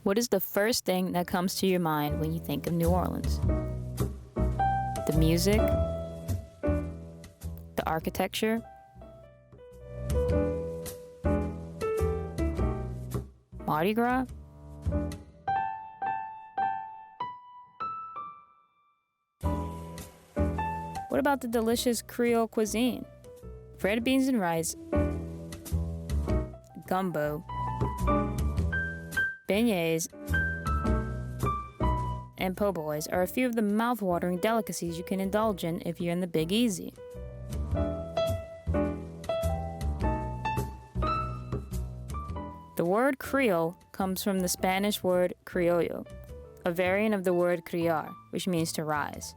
What is the first thing that comes to your mind when you think of New Orleans? The music? The architecture? Mardi Gras? What about the delicious Creole cuisine? Red beans and rice, gumbo, beignets, and po' boys are a few of the mouth-watering delicacies you can indulge in if you're in the Big Easy. The word Creole comes from the Spanish word criollo, a variant of the word criar, which means to rise.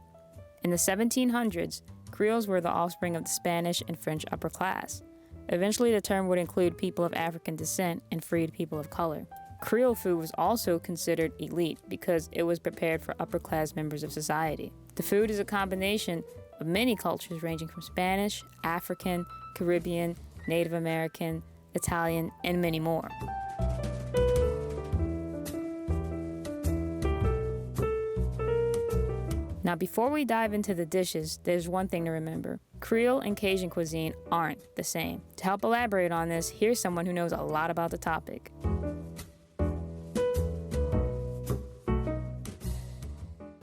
In the 1700s, Creoles were the offspring of the Spanish and French upper class. Eventually, the term would include people of African descent and freed people of color. Creole food was also considered elite because it was prepared for upper-class members of society. The food is a combination of many cultures ranging from Spanish, African, Caribbean, Native American, Italian, and many more. Now, before we dive into the dishes, there's one thing to remember. Creole and Cajun cuisine aren't the same. To help elaborate on this, here's someone who knows a lot about the topic.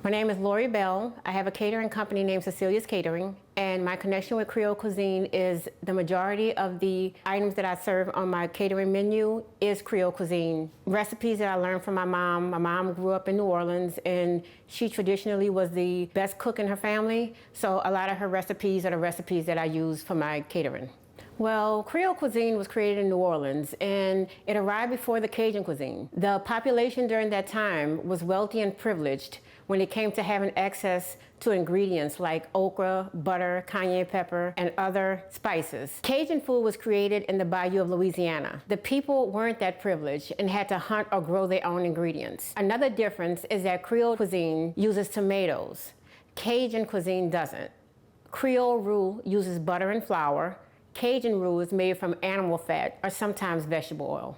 My name is Lori Bell. I have a catering company named Cecilia's Catering, and my connection with Creole cuisine is the majority of the items that I serve on my catering menu is Creole cuisine. Recipes that I learned from my mom. My mom grew up in New Orleans, and she traditionally was the best cook in her family, so a lot of her recipes are the recipes that I use for my catering. Well, Creole cuisine was created in New Orleans, and it arrived before the Cajun cuisine. The population during that time was wealthy and privileged when it came to having access to ingredients like okra, butter, cayenne pepper, and other spices. Cajun food was created in the bayou of Louisiana. The people weren't that privileged and had to hunt or grow their own ingredients. Another difference is that Creole cuisine uses tomatoes. Cajun cuisine doesn't. Creole roux uses butter and flour. Cajun roux is made from animal fat or sometimes vegetable oil.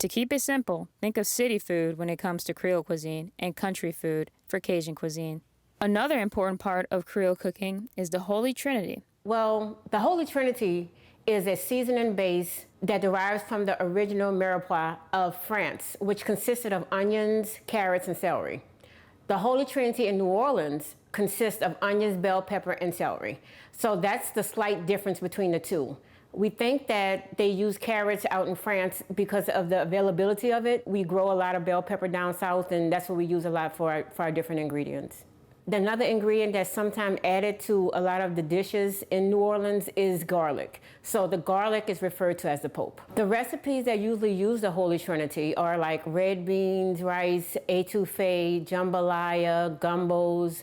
To keep it simple, think of city food when it comes to Creole cuisine and country food for Cajun cuisine. Another important part of Creole cooking is the Holy Trinity. Well, the Holy Trinity is a seasoning base that derives from the original mirepoix of France, which consisted of onions, carrots, and celery. The Holy Trinity in New Orleans consists of onions, bell pepper, and celery. So that's the slight difference between the two. We think that they use carrots out in France because of the availability of it. We grow a lot of bell pepper down south, and that's what we use a lot for our different ingredients. Another ingredient that's sometimes added to a lot of the dishes in New Orleans is garlic. So the garlic is referred to as the Pope. The recipes that usually use the Holy Trinity are like red beans, rice, etouffee, jambalaya, gumbos,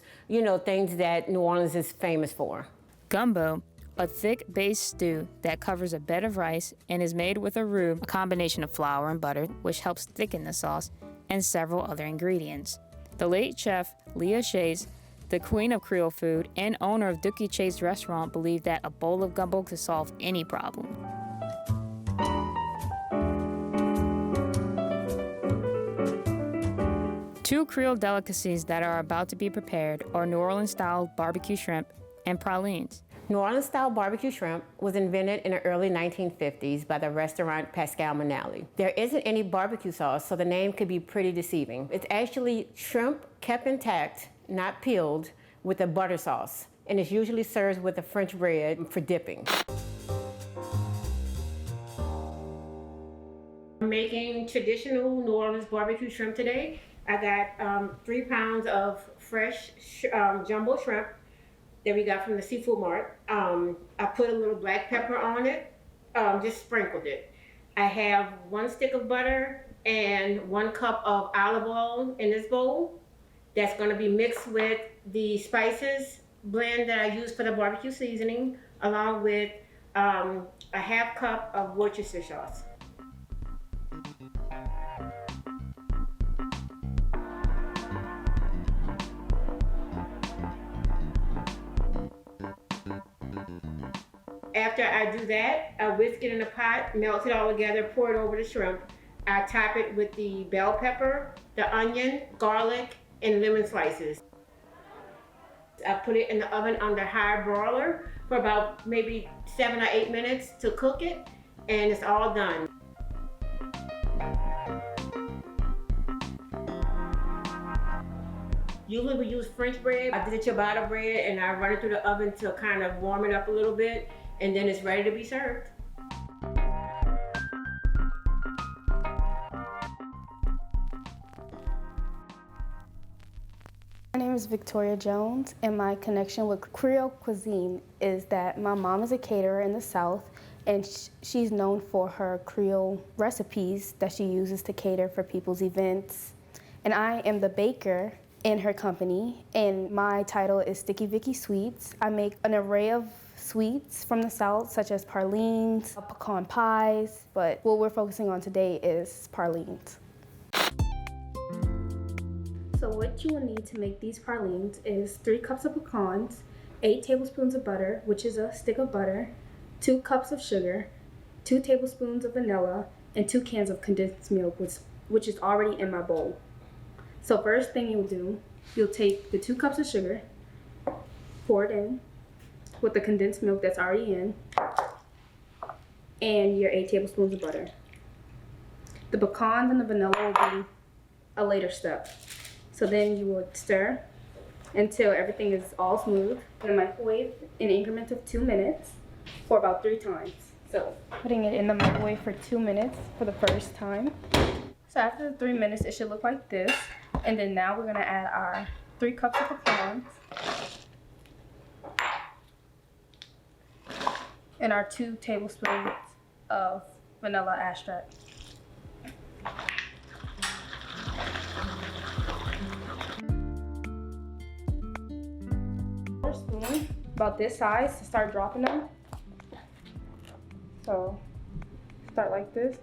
things that New Orleans is famous for. Gumbo, a thick base stew that covers a bed of rice and is made with a roux, a combination of flour and butter, which helps thicken the sauce, and several other ingredients. The late chef, Leah Chase, the queen of Creole food and owner of Dookie Chase restaurant, believed that a bowl of gumbo could solve any problem. Two Creole delicacies that are about to be prepared are New Orleans-style barbecue shrimp and pralines. New Orleans-style barbecue shrimp was invented in the early 1950s by the restaurant Pascal Manali. There isn't any barbecue sauce, so the name could be pretty deceiving. It's actually shrimp kept intact, not peeled, with a butter sauce, and it's usually served with a French bread for dipping. I'm making traditional New Orleans barbecue shrimp today. I got 3 pounds of fresh jumbo shrimp that we got from the Seafood Mart. I put a little black pepper on it, just sprinkled it. I have 1 stick of butter and 1 cup of olive oil in this bowl. That's gonna be mixed with the spices blend that I use for the barbecue seasoning, along with a half cup of Worcestershire sauce. After I do that, I whisk it in a pot, melt it all together, pour it over the shrimp. I top it with the bell pepper, the onion, garlic, and lemon slices. I put it in the oven under high broiler for about maybe 7 or 8 minutes to cook it, and it's all done. Usually we use French bread. I did a ciabatta bread and I run it through the oven to kind of warm it up a little bit, and then it's ready to be served. My name is Victoria Jones, and my connection with Creole Cuisine is that my mom is a caterer in the South, and she's known for her Creole recipes that she uses to cater for people's events. And I am the baker in her company, and my title is Sticky Vicky Sweets. I make an array of sweets from the South, such as pralines, pecan pies, but what we're focusing on today is pralines. So what you will need to make these pralines is 3 cups of pecans, 8 tablespoons of butter, which is a stick of butter, 2 cups of sugar, 2 tablespoons of vanilla, and 2 cans of condensed milk, which is already in my bowl. So first thing you'll do, you'll take the 2 cups of sugar, pour it in with the condensed milk that's already in, and your 8 tablespoons of butter. The pecans and the vanilla will be a later step. So then you will stir until everything is all smooth. In the microwave in increments of 2 minutes for about 3 times. So putting it in the microwave for 2 minutes for the first time. So after the 3 minutes, it should look like this. And then now we're gonna add our 3 cups of pecans and our 2 tablespoons of vanilla extract. Spoon about this size to start dropping them. So start like this.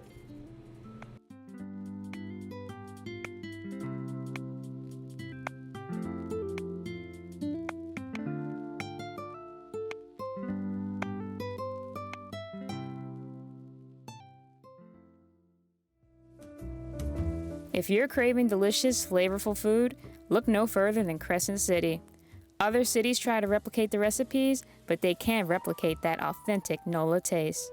If you're craving delicious, flavorful food, look no further than Crescent City. Other cities try to replicate the recipes, but they can't replicate that authentic NOLA taste.